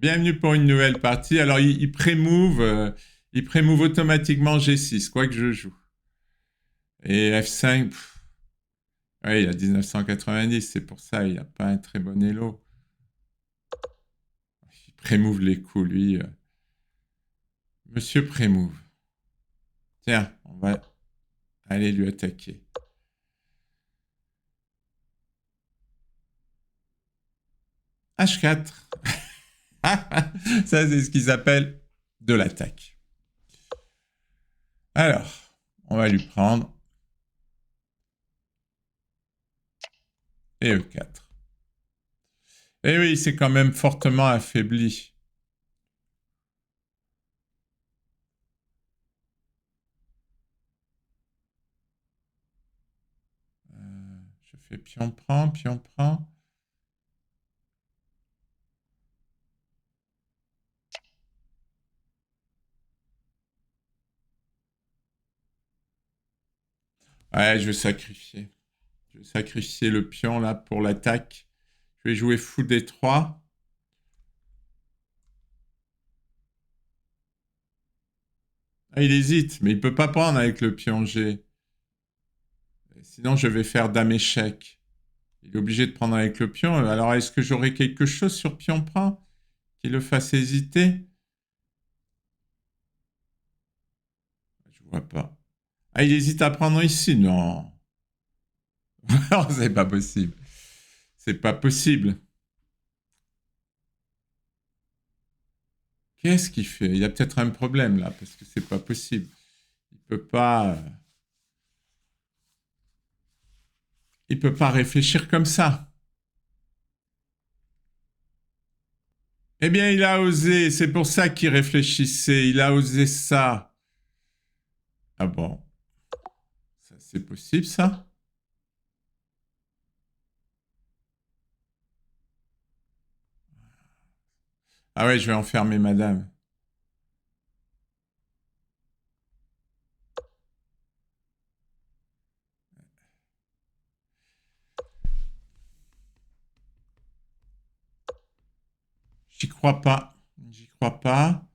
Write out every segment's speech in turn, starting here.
Bienvenue pour une nouvelle partie. Alors, il pré-move automatiquement G6, quoi que je joue. Et F5, ouais, il a 1990, c'est pour ça, il n'a pas un très bon elo. Il pré-move les coups, lui. Monsieur pré-move. Tiens, on va aller lui attaquer. H4. Ça, c'est ce qu'ils appellent de l'attaque. Alors, on va lui prendre. Et E4. Et oui, c'est quand même fortement affaibli. Je fais pion prend, pion prend. Ouais, je vais sacrifier. Je vais sacrifier le pion là pour l'attaque. Je vais jouer fou D3. Ah, il hésite, mais il peut pas prendre avec le pion G. Sinon, je vais faire dame échec. Il est obligé de prendre avec le pion. Alors, est-ce que j'aurai quelque chose sur pion prend qui le fasse hésiter? Je vois pas. Ah, il hésite à prendre ici? Non. Non, c'est pas possible. C'est pas possible. Qu'est-ce qu'il fait? Il y a peut-être un problème là, parce que c'est pas possible. Il peut pas. Il peut pas réfléchir comme ça. Eh bien, il a osé. C'est pour ça qu'il réfléchissait. Il a osé ça. Ah bon, ça c'est possible ça? Ah ouais, je vais enfermer madame. J'y crois pas. J'y crois pas.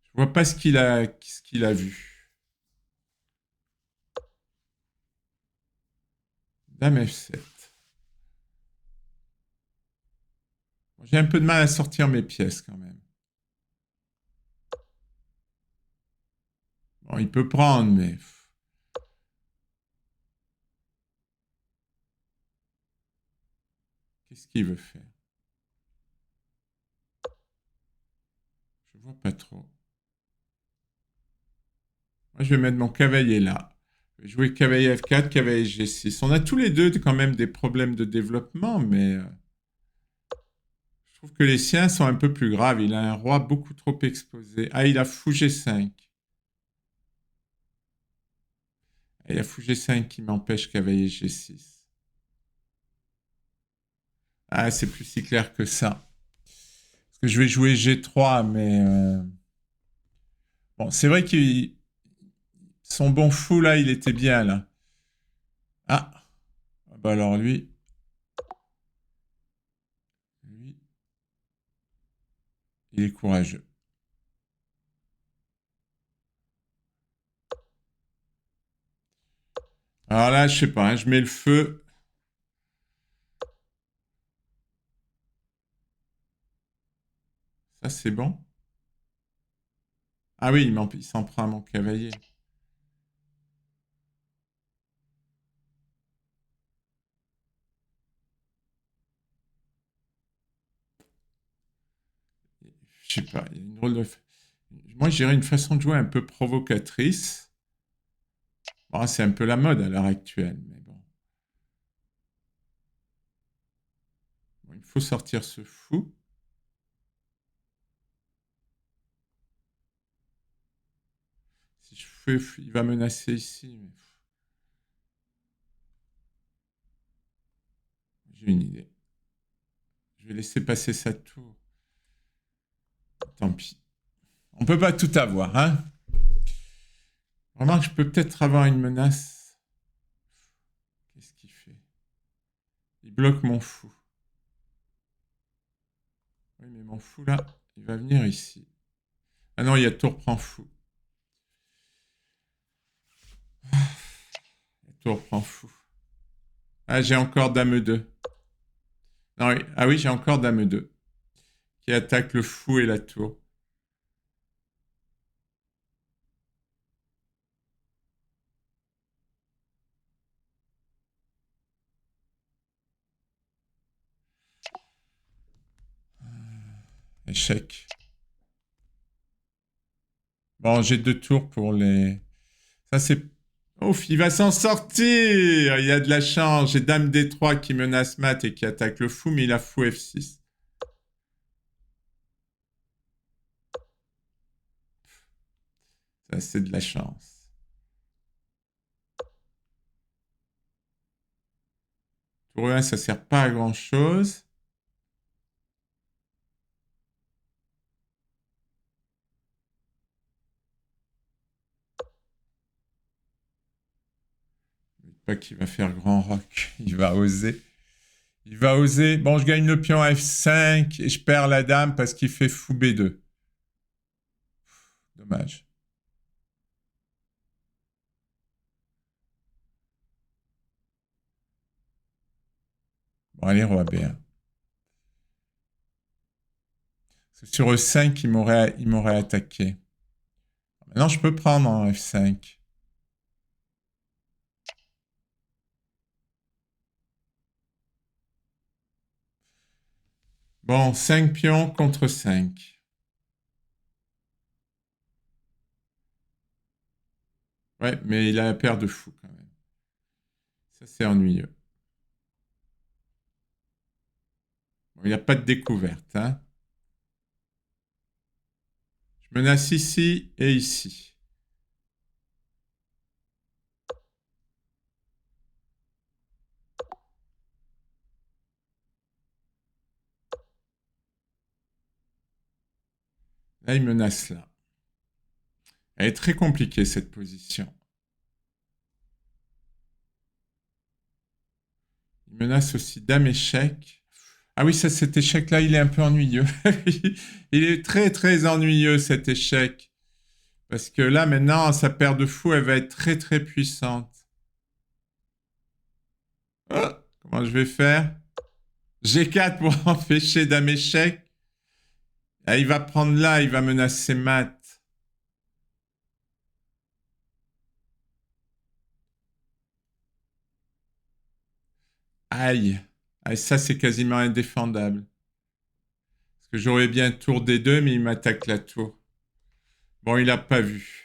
Je vois pas ce qu'il a vu. Dame F7. J'ai un peu de mal à sortir mes pièces quand même. Bon, il peut prendre, mais qu'est-ce qu'il veut faire? Je vois pas trop. Moi, je vais mettre mon cavalier là. Je vais jouer cavalier F4, cavalier G6. On a tous les deux quand même des problèmes de développement, mais je trouve que les siens sont un peu plus graves. Il a un roi beaucoup trop exposé. Ah, il a fou G5. Ah, il a fou G5 qui m'empêche cavalier G6. Ah, c'est plus si clair que ça. Parce que je vais jouer G3, mais bon, c'est vrai que son bon fou là, il était bien là. Ah, ah bah alors lui, il est courageux. Alors là, je sais pas, hein, je mets le feu. Ça, c'est bon. Ah oui, il s'en prend à mon cavalier. Je sais pas, il y a une drôle de. Moi, je dirais une façon de jouer un peu provocatrice. Bon, c'est un peu la mode à l'heure actuelle, mais bon. Bon, il faut sortir ce fou. Si je fais, il va menacer ici. Mais j'ai une idée. Je vais laisser passer sa tour. Tant pis. On peut pas tout avoir, hein. Remarque, je peux peut-être avoir une menace. Qu'est-ce qu'il fait? bloque mon fou. Oui, mais mon fou, là, il va venir ici. Ah non, il y a tour prend fou. Tour prend fou. Ah, j'ai encore dame 2. Non, oui. Ah oui, j'ai encore dame 2 qui attaque le fou et la tour. Échec. Bon, j'ai 2 tours pour les... Ça, c'est... Ouf, il va s'en sortir. Il y a de la chance. J'ai dame D3 qui menace mat et qui attaque le fou, mais il a fou F6. Ça, c'est de la chance. Tour E1, ça sert pas à grand-chose. Pas qu'il va faire grand rock. Il va oser. Il va oser. Bon, je gagne le pion à F5 et je perds la dame parce qu'il fait fou B2. Dommage. Bon, allez, roi B1. Sur E5, il m'aurait attaqué. Maintenant, je peux prendre en F5. Bon, 5 pions contre 5. Ouais, mais il a la paire de fou quand même. Ça, c'est ennuyeux. Bon, il n'y a pas de découverte. Hein. Je menace ici et ici. Là, il menace là. Elle est très compliquée, cette position. Il menace aussi dame échec. Ah oui, ça, cet échec-là, il est un peu ennuyeux. Il est très, très ennuyeux, cet échec. Parce que là, maintenant, sa paire de fou, elle va être très, très puissante. Oh, comment je vais faire? G4 pour empêcher dame échec. Ah, il va prendre là, il va menacer mat. Aïe. Ah, ça, c'est quasiment indéfendable. Parce que j'aurais bien tour D2, mais il m'attaque la tour. Bon, il n'a pas vu.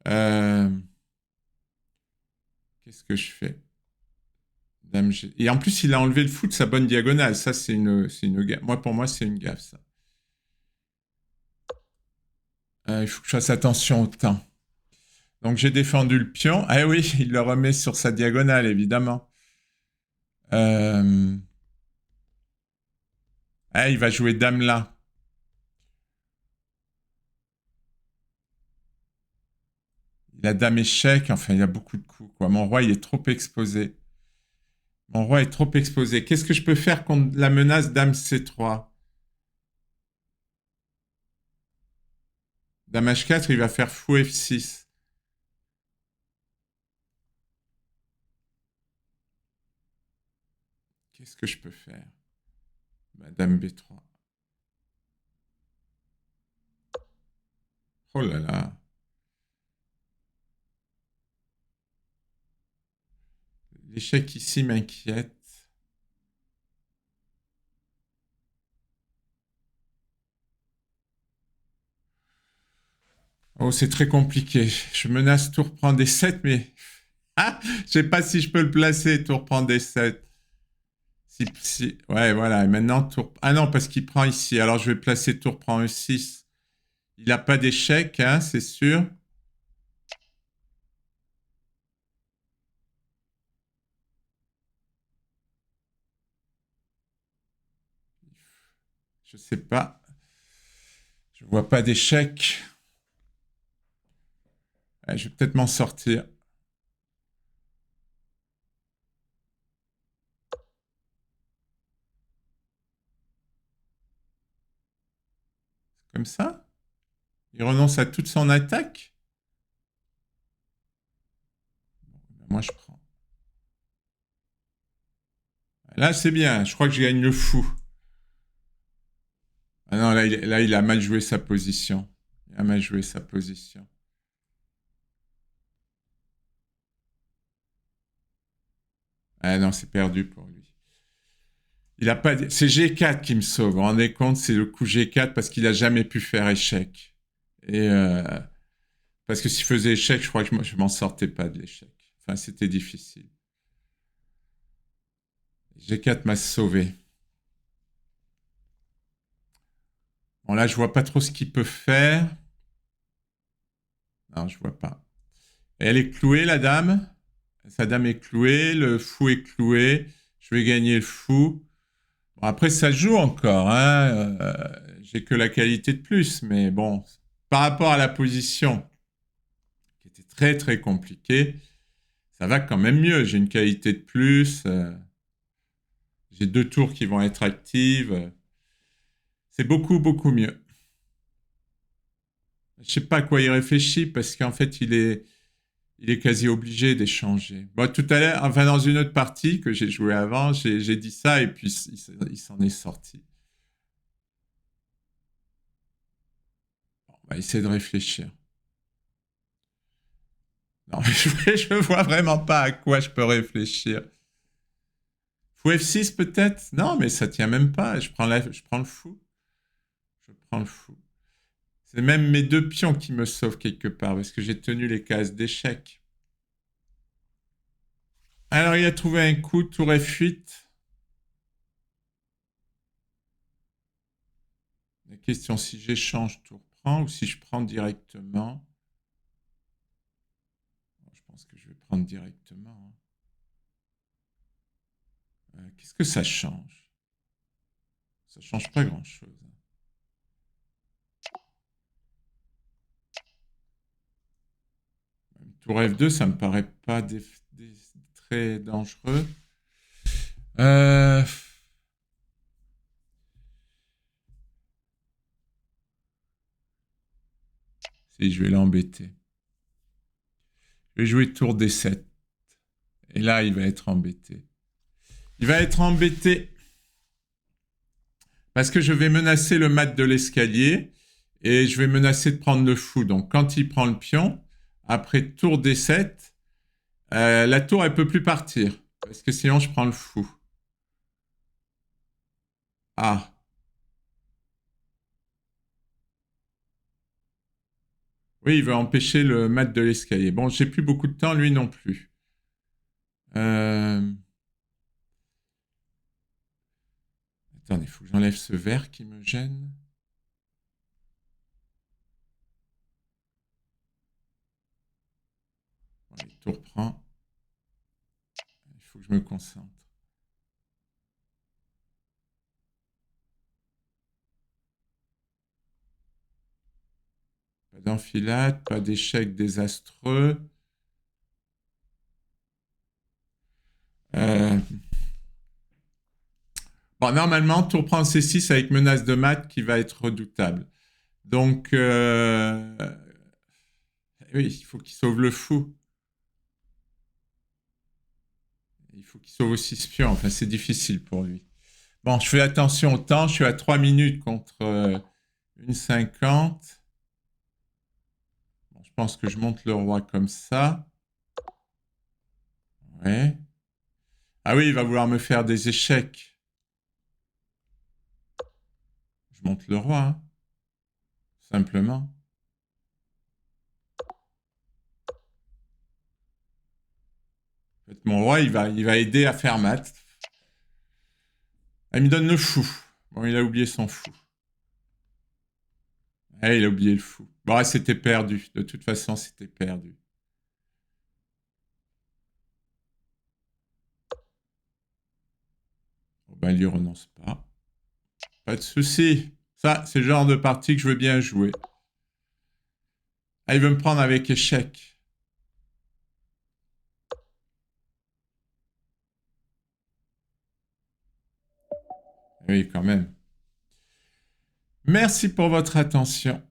Euh, Qu'est-ce que je fais? Dame G. Et en plus, il a enlevé le fou de sa bonne diagonale. Ça, c'est une gaffe. Moi, pour moi, c'est une gaffe, ça. Il faut que je fasse attention au temps. Donc, j'ai défendu le pion. Ah oui, il le remet sur sa diagonale, évidemment. Euh... Ah, il va jouer dame là. Il a dame échec. Enfin, il y a beaucoup de coups, quoi. Mon roi, il est trop exposé. Mon roi est trop exposé. Qu'est-ce que je peux faire contre la menace dame C3? Dame H4, il va faire fou F6. Qu'est-ce que je peux faire? Bah, dame B3. Oh là là. L'échec ici m'inquiète. Oh, c'est très compliqué. Je menace tour prend des 7, mais... Ah, je sais pas si je peux le placer, tour prend des 7. Ouais, voilà. Et maintenant, tour... Ah non, parce qu'il prend ici. Alors, je vais placer tour prend E6. Il n'a pas d'échec, hein, c'est sûr. Je sais pas. Je vois pas d'échec. Ouais, je vais peut-être m'en sortir. Comme ça? Il renonce à toute son attaque? Moi, je prends. Là, c'est bien. Je crois que je gagne le fou. Ah non, là, il a mal joué sa position. Il a mal joué sa position. Ah non, c'est perdu pour lui. Il a pas. C'est G4 qui me sauve. Vous vous rendez compte, c'est le coup G4 parce qu'il a jamais pu faire échec. Et parce que s'il faisait échec, je crois que je m'en sortais pas de l'échec. Enfin, c'était difficile. G4 m'a sauvé. Bon, là, je vois pas trop ce qu'il peut faire. Non, je vois pas. Et elle est clouée, la dame. Sa dame est clouée, le fou est cloué. Je vais gagner le fou. Bon, après, ça joue encore. Hein. J'ai que la qualité de plus, mais bon, par rapport à la position, qui était très très compliquée, ça va quand même mieux. J'ai une qualité de plus. J'ai 2 tours qui vont être actives. C'est beaucoup beaucoup mieux. Je sais pas à quoi il réfléchit parce qu'en fait, il est quasi obligé d'échanger. Bon, tout à l'heure, enfin dans une autre partie que j'ai joué avant, j'ai dit ça et puis il s'en est sorti. Bon, on va essayer de réfléchir. Non, je vois vraiment pas à quoi je peux réfléchir. Fou F6 peut-être? Non, mais ça tient même pas. Je prends le fou. Je prends le fou. C'est même mes 2 pions qui me sauvent quelque part parce que j'ai tenu les cases d'échec. Alors il a trouvé un coup, tour F8. La question si j'échange, tour prend ou si je prends directement. Je pense que je vais prendre directement. Qu'est-ce que ça change? Ça change pas grand-chose. Tour F2, ça me paraît pas très dangereux. Euh, Si je vais l'embêter. Je vais jouer tour D7. Et là, il va être embêté. Il va être embêté parce que je vais menacer le mat de l'escalier et je vais menacer de prendre le fou. Donc, quand il prend le pion, après tour D7, la tour, elle peut plus partir parce que sinon, je prends le fou. Ah, oui, il veut empêcher le mat de l'escalier. Bon, j'ai plus beaucoup de temps, lui non plus. Euh... Attendez, il faut que j'enlève ce verre qui me gêne. Bon, allez, tour prend. Il faut que je me concentre. Pas d'enfilade, pas d'échec désastreux. Euh, Bon, normalement, tour prend C6 avec menace de mat qui va être redoutable. Donc, oui, il faut qu'il sauve le fou. Il faut qu'il sauve aussi ce pion. Enfin, c'est difficile pour lui. Bon, je fais attention au temps. Je suis à 3 minutes contre 1,50. Bon, je pense que je monte le roi comme ça. Ouais. Ah oui, il va vouloir me faire des échecs. Je monte le roi, hein, simplement. En fait, mon roi, il va aider à faire mat. Ah, il me donne le fou. Bon, il a oublié son fou. Ah, il a oublié le fou. Bon, ah, c'était perdu. De toute façon, c'était perdu. Bon, ben, il y renonce pas. Pas de souci. Ça, c'est le genre de partie que je veux bien jouer. Ah, il veut me prendre avec échec. Oui, quand même. Merci pour votre attention.